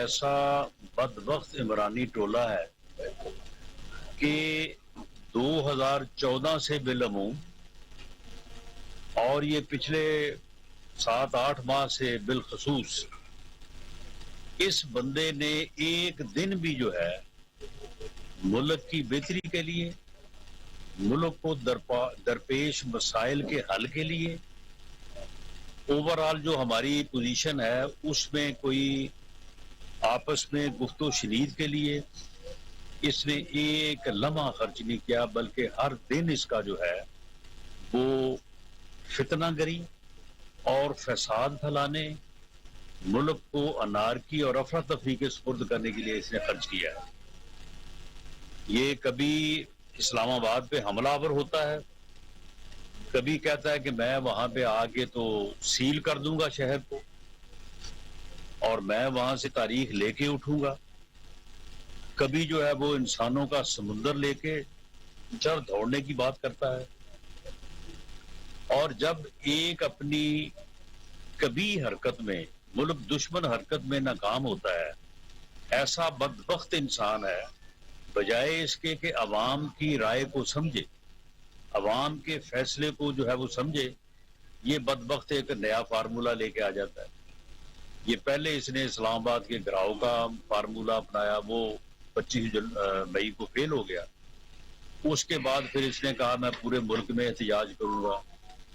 ایسا بدبخت عمرانی ٹولہ ہے کہ 2014 سے بالعموم اور یہ پچھلے 7-8 ماہ سے بالخصوص اس بندے نے ایک دن بھی جو ہے ملک کی بہتری کے لیے، ملک کو درپیش مسائل کے حل کے لیے، اوورآل جو ہماری پوزیشن ہے اس میں کوئی آپس میں گفت و شنید کے لیے اس نے ایک لمحہ خرچ نہیں کیا، بلکہ ہر دن اس کا جو ہے وہ فتنہ گری اور فساد پھیلانے، ملک کو انارکی اور افراتفری کے سپرد کرنے کے لیے اس نے خرچ کیا ہے۔ یہ کبھی اسلام آباد پہ حملہ آور ہوتا ہے، کبھی کہتا ہے کہ میں وہاں پہ آ کے تو سیل کر دوں گا شہر کو اور میں وہاں سے تاریخ لے کے اٹھوں گا، کبھی جو ہے وہ انسانوں کا سمندر لے کے چر دوڑنے کی بات کرتا ہے، اور جب ایک اپنی کبھی حرکت میں، ملک دشمن حرکت میں ناکام ہوتا ہے، ایسا بدبخت انسان ہے، بجائے اس کے کہ عوام کی رائے کو سمجھے، عوام کے فیصلے کو جو ہے وہ سمجھے، یہ بدبخت ایک نیا فارمولہ لے کے آ جاتا ہے۔ یہ پہلے اس نے اسلام آباد کے گراؤ کا فارمولہ اپنایا، وہ 25 مئی کو فیل ہو گیا۔ اس کے بعد پھر اس نے کہا میں پورے ملک میں احتجاج کروں گا،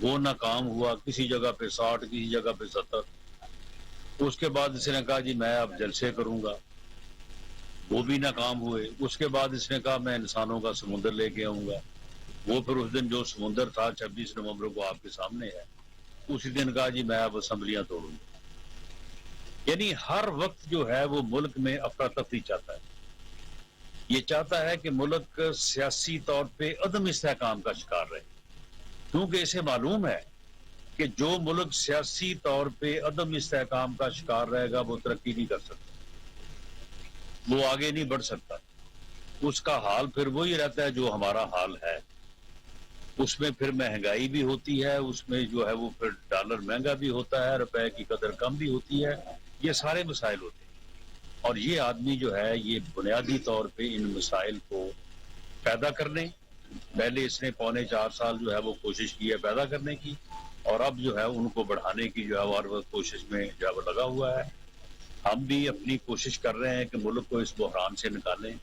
وہ ناکام ہوا، کسی جگہ پہ 60، کسی جگہ پہ 70۔ اس کے بعد اس نے کہا جی میں اب جلسے کروں گا، وہ بھی ناکام ہوئے۔ اس کے بعد اس نے کہا میں انسانوں کا سمندر لے کے آؤں گا، وہ پھر اس دن جو سمندر تھا 26 نومبر کو آپ کے سامنے ہے، اسی دن کہا جی میں اب اسمبلیاں توڑوں گا۔ یعنی ہر وقت جو ہے وہ ملک میں افراتفری چاہتا ہے، یہ چاہتا ہے کہ ملک سیاسی طور پہ عدم استحکام کا شکار رہے، کیونکہ اسے معلوم ہے کہ جو ملک سیاسی طور پہ عدم استحکام کا شکار رہے گا وہ ترقی نہیں کر سکتا، وہ آگے نہیں بڑھ سکتا، اس کا حال پھر وہی رہتا ہے جو ہمارا حال ہے۔ اس میں پھر مہنگائی بھی ہوتی ہے، اس میں جو ہے وہ پھر ڈالر مہنگا بھی ہوتا ہے، روپے کی قدر کم بھی ہوتی ہے، یہ سارے مسائل ہوتے ہیں۔ اور یہ آدمی جو ہے یہ بنیادی طور پہ ان مسائل کو پیدا کرنے، پہلے اس نے 3.25 سال جو ہے وہ کوشش کی ہے پیدا کرنے کی، اور اب جو ہے ان کو بڑھانے کی جو ہے وہ کوشش میں جو ہے وہ لگا ہوا ہے۔ ہم بھی اپنی کوشش کر رہے ہیں کہ ملک کو اس بحران سے نکالیں،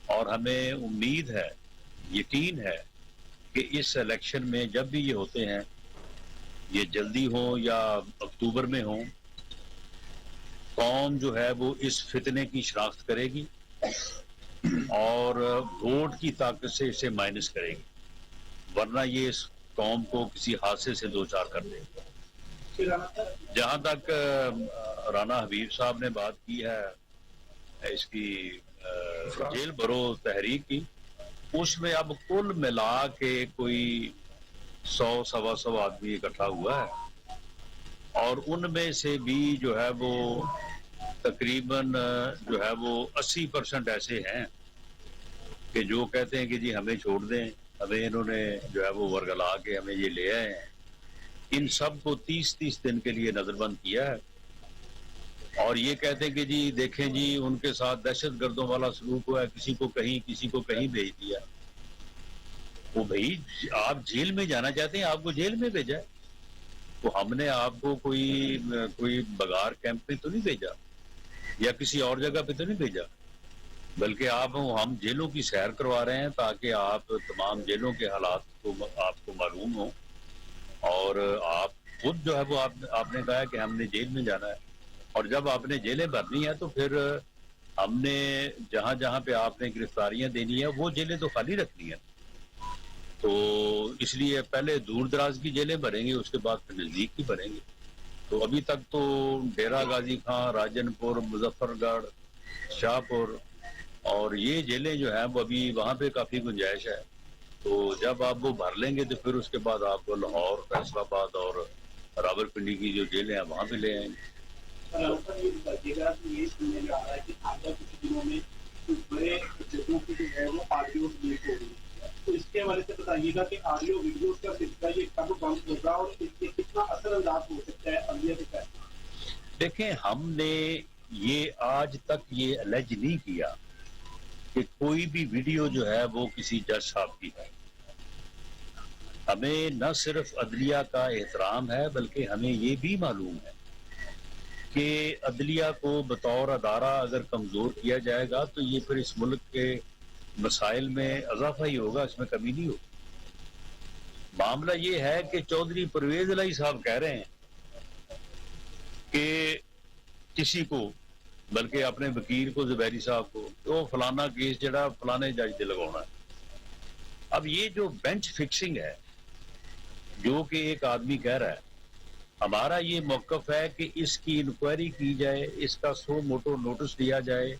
اور ہمیں امید ہے، یقین ہے کہ اس الیکشن میں جب بھی یہ ہوتے ہیں، یہ جلدی ہوں یا اکتوبر میں ہوں، قوم جو ہے وہ اس فتنے کی شناخت کرے گی اور ووٹ کی طاقت سے اسے مائنس کرے گی، ورنہ یہ اس قوم کو کسی حادثے سے دوچار کر دے گی۔ جہاں تک رانا حبیب صاحب نے بات کی ہے اس کی جیل برو تحریک کی، اس میں اب کل ملا کے کوئی 100-125 آدمی اکٹھا ہوا ہے، اور ان میں سے بھی جو ہے وہ تقریباً جو ہے وہ 80% ایسے ہیں کہ جو کہتے ہیں کہ جی ہمیں چھوڑ دیں، ہمیں انہوں نے جو ہے وہ ورگلا کے ہمیں یہ لے آئے ہیں۔ ان سب کو 30 دن کے لیے نظر بند کیا ہے، اور یہ کہتے ہیں کہ جی دیکھیں جی ان کے ساتھ دہشت گردوں والا سلوک ہوا ہے، کسی کو کہیں کسی کو کہیں بھیج دیا۔ وہ بھائی آپ جیل میں جانا چاہتے ہیں، آپ کو جیل میں بھیجا ہے، تو ہم نے آپ کو کوئی بغار کیمپ پہ تو نہیں بھیجا یا کسی اور جگہ پہ تو نہیں بھیجا، بلکہ ہم جیلوں کی سیر کروا رہے ہیں تاکہ آپ تمام جیلوں کے حالات کو آپ کو معلوم ہوں، اور آپ خود جو ہے وہ آپ نے کہا کہ ہم نے جیل میں جانا ہے، اور جب آپ نے جیلیں بھرنی ہے تو پھر ہم نے جہاں جہاں پہ آپ نے گرفتاریاں دینی ہیں وہ جیلیں تو خالی رکھنی ہیں، تو اس لیے پہلے دور دراز کی جیلیں بھریں گے، اس کے بعد پھر نزدیک کی بھریں گے۔ تو ابھی تک تو ڈیرہ غازی خان، راجن پور، مظفر گڑھ، شاہ پور اور یہ جیلیں جو ہیں وہ ابھی وہاں پہ کافی گنجائش ہے، تو جب آپ وہ بھر لیں گے تو پھر اس کے بعد آپ کو لاہور، فیصل آباد اور راولپنڈی کی جو جیلیں ہیں وہاں پہ لے آئیں گے۔ تو اس کے حوالے سے بتائیے گا کہ آڈیو ویڈیوز کا سلسلہ یہ کب بند ہوگا اور اس سے کتنا اثر انداز ہو سکتا ہے عملیہ کے فیصلے؟ دیکھیں ہم نے یہ آج تک یہ الیج نہیں کیا کہ کوئی بھی ویڈیو جو ہے وہ کسی جج صاحب کی ہے. ہمیں نہ صرف عدلیہ کا احترام ہے بلکہ ہمیں یہ بھی معلوم ہے کہ عدلیہ کو بطور ادارہ اگر کمزور کیا جائے گا تو یہ پھر اس ملک کے مسائل میں اضافہ ہی ہوگا, اس میں کمی نہیں ہوگی. معاملہ یہ ہے کہ چودھری پرویز الہی صاحب کہہ رہے ہیں کہ کسی کو, بلکہ اپنے وکیل کو, زبیری صاحب کو, تو فلانا کیس جڑا فلانے جج سے لگانا ہے. اب یہ جو بینچ فکسنگ ہے جو کہ ایک آدمی کہہ رہا ہے, ہمارا یہ موقف ہے کہ اس کی انکوائری کی جائے, اس کا سو موٹو نوٹس دیا جائے,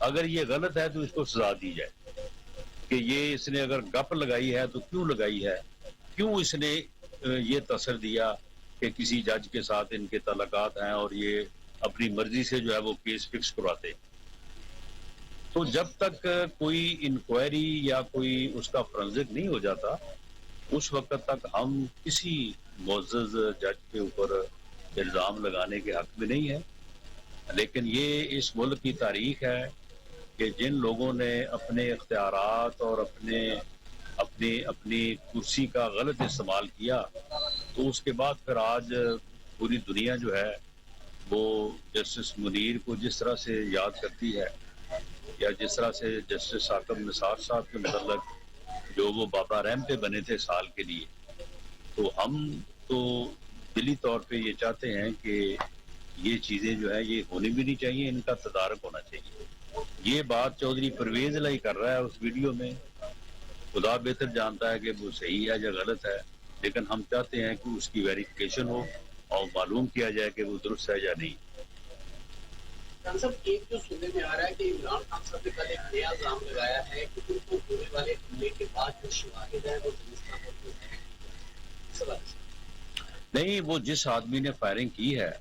اگر یہ غلط ہے تو اس کو سزا دی جائے کہ یہ اس نے اگر گپ لگائی ہے تو کیوں لگائی ہے, کیوں اس نے یہ تاثر دیا کہ کسی جج کے ساتھ ان کے تعلقات ہیں اور یہ اپنی مرضی سے جو ہے وہ کیس فکس کرواتے. تو جب تک کوئی انکوائری یا کوئی اس کا فرنزک نہیں ہو جاتا اس وقت تک ہم کسی معزز جج کے اوپر الزام لگانے کے حق میں نہیں ہے. لیکن یہ اس ملک کی تاریخ ہے کہ جن لوگوں نے اپنے اختیارات اور اپنی کرسی کا غلط استعمال کیا تو اس کے بعد پھر آج پوری دنیا جو ہے وہ جسٹس منیر کو جس طرح سے یاد کرتی ہے, یا جس طرح سے جسٹس ثاقب نثار صاحب کے متعلق جو وہ بابا رحم پہ بنے تھے سال کے لیے, تو ہم تو دلی طور پہ یہ چاہتے ہیں کہ یہ چیزیں جو ہے یہ ہونی بھی نہیں چاہیے, ان کا تدارک ہونا چاہیے. یہ بات چودھری پرویز الہی کر رہا ہے اس ویڈیو میں, خدا بہتر جانتا ہے کہ وہ صحیح ہے یا غلط ہے, لیکن ہم چاہتے ہیں کہ اس کی ویریفیکیشن ہو اور معلوم کیا جائے کہ وہ درست ہے یا نہیں. خان صاحب, ایک جو سننے میں آ رہا ہے کہ عمران خان صاحب نے کل ایک نیا الزام لگایا ہے کہ ان کو ہونے والے حملے کے بعد جو شواہد ہیں وہ زمستان موجود ہیں. نہیں, وہ جس آدمی نے فائرنگ کی ہے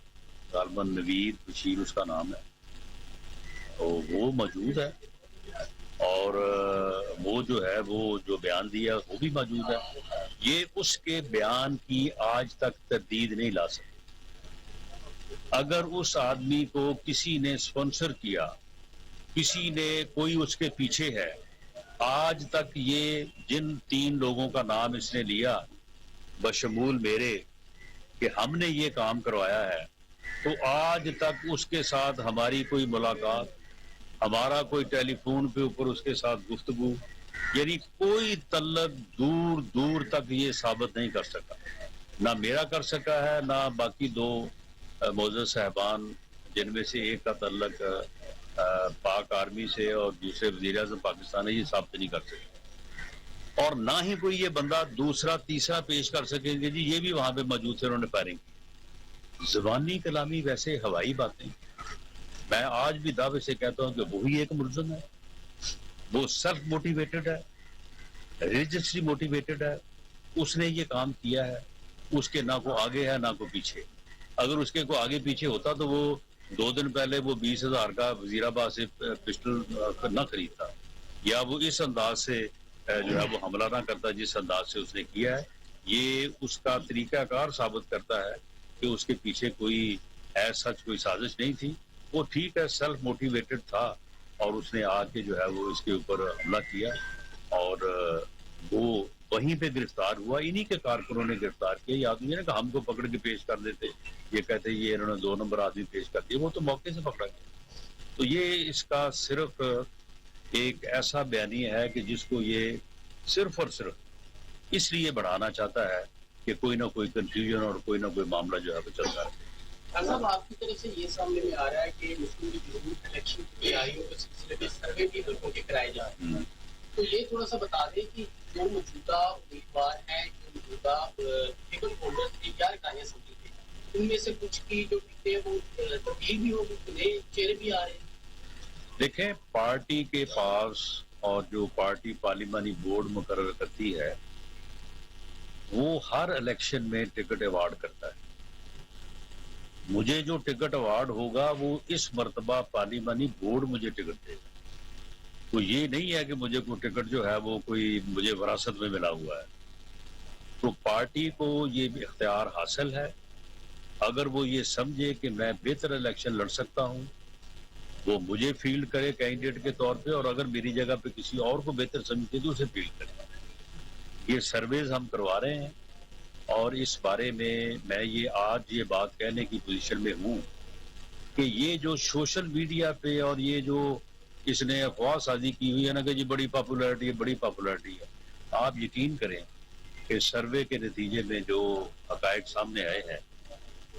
غالباً نوید بشیر اس کا نام ہے, تو وہ موجود ہے, اور وہ جو ہے وہ جو بیان دیا وہ بھی موجود ہے. یہ اس کے بیان کی آج تک تردید نہیں لا سکتے. اگر اس آدمی کو کسی نے سپانسر کیا, کسی نے کوئی اس کے پیچھے ہے, آج تک یہ جن 3 لوگوں کا نام اس نے لیا بشمول میرے کہ ہم نے یہ کام کروایا ہے, تو آج تک اس کے ساتھ ہماری کوئی ملاقات, ہمارا کوئی ٹیلی فون پہ اوپر اس کے ساتھ گفتگو, یعنی کوئی تعلق دور دور تک یہ ثابت نہیں کر سکا. نہ میرا کر سکا ہے, نہ باقی 2 معزز صاحبان جن میں سے ایک کا تعلق پاک آرمی سے اور دوسرے وزیر اعظم پاکستان ہے, یہ ثابت نہیں کر سکے. اور نہ ہی کوئی یہ بندہ دوسرا تیسرا پیش کر سکیں گے جی یہ بھی وہاں پہ موجود تھے, انہوں نے فائرنگ کی. زبانی کلامی ویسے ہوائی باتیں, میں آج بھی دعوے سے کہتا ہوں کہ وہی ایک ملزم ہے, وہ سیلف موٹیویٹڈ ہے, ریلیجسلی موٹیویٹڈ ہے, اس نے یہ کام کیا ہے, اس کے نہ کو آگے ہے نہ کو پیچھے. اگر اس کے کو آگے پیچھے ہوتا تو وہ 2 دن پہلے وہ 20,000 کا وزیر آباد سے پسٹل نہ خریدتا, یا وہ اس انداز سے جو ہے وہ حملہ نہ کرتا جس انداز سے اس نے کیا ہے. یہ اس کا طریقہ کار ثابت کرتا ہے کہ اس کے پیچھے کوئی سچ کوئی سازش نہیں تھی. وہ ٹھیک ہے سیلف موٹیویٹڈ تھا اور اس نے آ کے جو ہے وہ اس کے اوپر حملہ کیا, اور وہ وہیں پہ گرفتار ہوا. انہی کے کارکنوں نے گرفتار کیا. یہ آدمی نے کہ ہم کو پکڑ کے پیش کر دیتے, یہ کہتے یہ انہوں نے 2 نمبر آدمی پیش کر دیے, وہ تو موقع سے پکڑا گیا. تو یہ اس کا صرف ایک ایسا بیانیہ ہے کہ جس کو یہ صرف اور صرف اس لیے بڑھانا چاہتا ہے کہ کوئی نہ کوئی کنفیوژن اور کوئی نہ کوئی معاملہ جو ہے وہ چلتا ہے. صاحب, آپ کی طرف سے یہ سامنے میں آ رہا ہے کہ مسلم لیگ ضرور الیکشن کی تیاریوں کے سلسلے میں سروے بھی لوگوں کے کرائے جا رہے ہیں, تو یہ تھوڑا سا بتا دیں کہ جو موجودہ امیدوار ہیں, جو موجودہ ٹکٹ ہولڈرز کی کیا رکایاں سمجھی تھی, ان میں سے کچھ کی جو ٹکٹیں وہ تبدیل بھی ہو گئی, نئے چہرے بھی آ رہے ہیں. دیکھیں, پارٹی کے پاس اور جو پارٹی پارلیمانی بورڈ مقرر کرتی ہے وہ ہر الیکشن میں ٹکٹ ایوارڈ کرتا ہے. مجھے جو ٹکٹ ایوارڈ ہوگا وہ اس مرتبہ پارلیمانی بورڈ مجھے ٹکٹ دے گا. تو یہ نہیں ہے کہ مجھے کوئی ٹکٹ جو ہے وہ کوئی مجھے وراثت میں ملا ہوا ہے. تو پارٹی کو یہ اختیار حاصل ہے, اگر وہ یہ سمجھے کہ میں بہتر الیکشن لڑ سکتا ہوں وہ مجھے فیلڈ کرے کینڈیڈیٹ کے طور پہ، اور اگر میری جگہ پہ کسی اور کو بہتر سمجھتے تو اسے فیلڈ کرے۔ یہ سرویز ہم کروا رہے ہیں، اور اس بارے میں آج یہ بات کہنے کی پوزیشن میں ہوں کہ یہ جو سوشل میڈیا پہ اور یہ جو اس نے افواہ سازی کی ہوئی ہے نا کہ جی بڑی پاپولرٹی ہے، آپ یقین کریں کہ سروے کے نتیجے میں جو حقائق سامنے آئے ہیں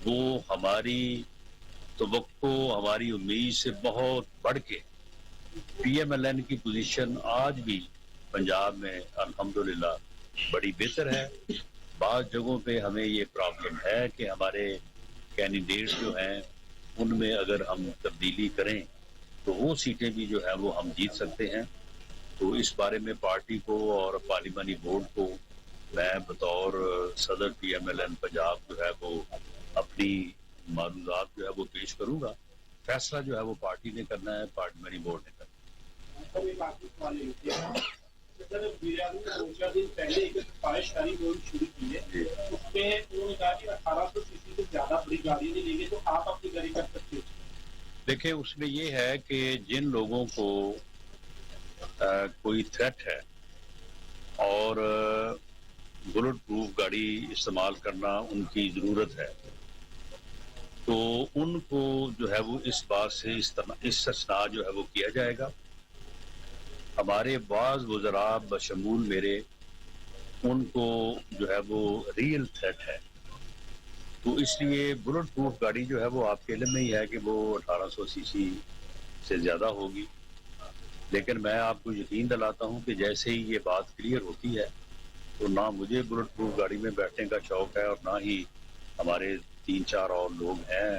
وہ ہماری توقع، ہماری امید سے بہت بڑھ کے پی ایم ایل این کی پوزیشن آج بھی پنجاب میں الحمدللہ بڑی بہتر ہے۔ بعض جگہوں پہ ہمیں یہ پرابلم ہے کہ ہمارے کینڈیڈیٹس جو ہیں ان میں اگر ہم تبدیلی کریں تو وہ سیٹیں بھی جو ہے وہ ہم جیت سکتے ہیں۔ تو اس بارے میں پارٹی کو اور پارلیمانی بورڈ کو میں بطور صدر P M L N Punjab جو ہے وہ اپنی معلومات جو ہے وہ پیش کروں گا۔ فیصلہ جو ہے وہ پارٹی نے کرنا ہے، پارلیمانی بورڈ نے کرنا ہے۔ سر ایک آخری سوال یہ ہوتی ہے سر، وزیر اعظم نے 2-4 دن پہلے ایک سفارش کاری مہم شروع کی ہے، اس میں انہوں نے کہا کہ 1800 cc سے زیادہ بڑی گاڑی نہیں لیں گے تو آپ اپنی گاڑی کر سکتے ہو۔ دیکھیں اس میں یہ ہے کہ جن لوگوں کو کوئی تھریٹ ہے اور بلٹ پروف گاڑی استعمال کرنا ان کی ضرورت ہے تو ان کو جو ہے وہ اس بات سے استثناء جو ہے وہ کیا جائے گا۔ ہمارے بعض وزراء بشمول میرے، ان کو جو ہے وہ ریئل تھریٹ ہے، تو اس لیے بلٹ پروف گاڑی جو ہے وہ آپ کے علم میں ہی ہے کہ وہ 1800 cc سے زیادہ ہوگی۔ لیکن میں آپ کو یقین دلاتا ہوں کہ جیسے ہی یہ بات کلیئر ہوتی ہے تو نہ مجھے بلٹ پروف گاڑی میں بیٹھنے کا شوق ہے، اور نہ ہی ہمارے 3-4 اور لوگ ہیں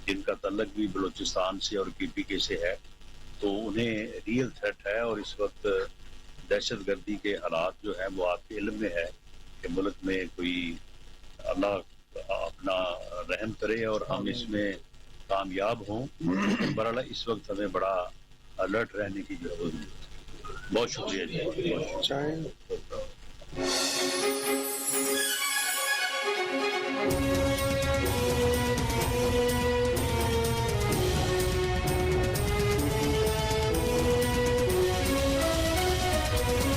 جن کا تعلق بھی بلوچستان سے اور پی پی کے سے ہے، تو انہیں ریئل تھریٹ ہے۔ اور اس وقت دہشت گردی کے حالات جو ہیں وہ آپ کے علم میں ہے کہ ملک میں کوئی اللہ اپنا رحم کرے اور ہم اس میں کامیاب ہوں۔ برحال اس وقت ہمیں بڑا الرٹ رہنے کی ضرورت ہے۔ بہت شکریہ جی۔